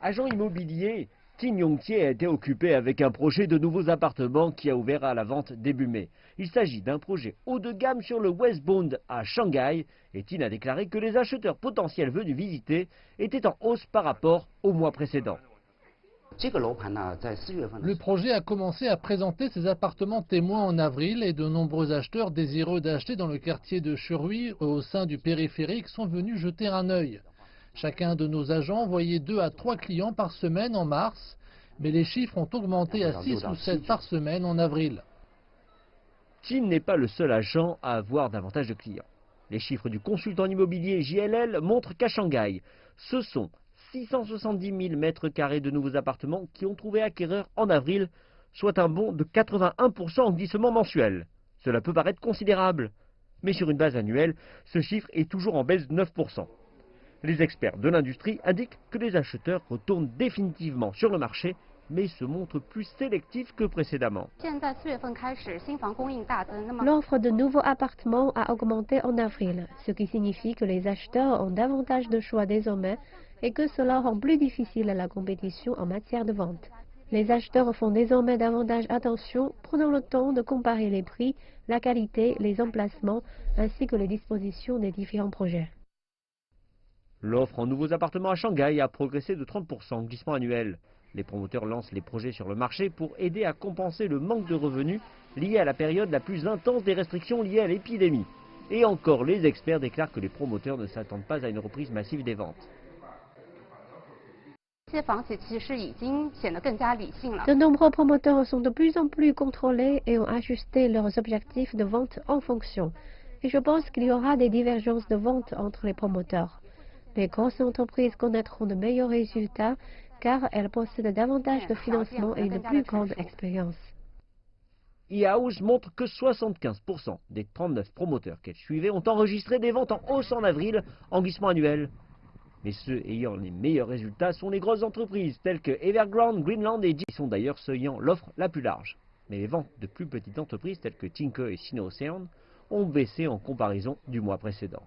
Agent immobilier, Qin Yongtie a été occupé avec un projet de nouveaux appartements qui a ouvert à la vente début mai. Il s'agit d'un projet haut de gamme sur le Westbound à Shanghai et Qin a déclaré que les acheteurs potentiels venus visiter étaient en hausse par rapport au mois précédent. Le projet a commencé à présenter ses appartements témoins en avril et de nombreux acheteurs désireux d'acheter dans le quartier de Sherui au sein du périphérique sont venus jeter un œil. Chacun de nos agents voyait 2 à 3 clients par semaine en mars, mais les chiffres ont augmenté à 6 ou 7 par semaine en avril. Qin n'est pas le seul agent à avoir davantage de clients. Les chiffres du consultant immobilier JLL montrent qu'à Shanghai, ce sont 670 000 mètres carrés de nouveaux appartements qui ont trouvé acquéreur en avril, soit un bond de 81% en glissement mensuel. Cela peut paraître considérable, mais sur une base annuelle, ce chiffre est toujours en baisse de 9%. Les experts de l'industrie indiquent que les acheteurs retournent définitivement sur le marché, mais se montrent plus sélectifs que précédemment. L'offre de nouveaux appartements a augmenté en avril, ce qui signifie que les acheteurs ont davantage de choix désormais et que cela rend plus difficile la compétition en matière de vente. Les acheteurs font désormais davantage attention, prenant le temps de comparer les prix, la qualité, les emplacements, ainsi que les dispositions des différents projets. L'offre en nouveaux appartements à Shanghai a progressé de 30% en glissement annuel. Les promoteurs lancent les projets sur le marché pour aider à compenser le manque de revenus lié à la période la plus intense des restrictions liées à l'épidémie. Et encore, les experts déclarent que les promoteurs ne s'attendent pas à une reprise massive des ventes. De nombreux promoteurs sont de plus en plus contrôlés et ont ajusté leurs objectifs de vente en fonction. Et je pense qu'il y aura des divergences de vente entre les promoteurs. Les grosses entreprises connaîtront de meilleurs résultats car elles possèdent davantage de financement et une plus grande expérience. eHouse montre que 75% des 39 promoteurs qu'elle suivait ont enregistré des ventes en hausse en avril en glissement annuel. Mais ceux ayant les meilleurs résultats sont les grosses entreprises telles que Evergrande, Greenland et G, qui sont d'ailleurs ceux ayant l'offre la plus large. Mais les ventes de plus petites entreprises telles que Tinker et Sino-Ocean ont baissé en comparaison du mois précédent.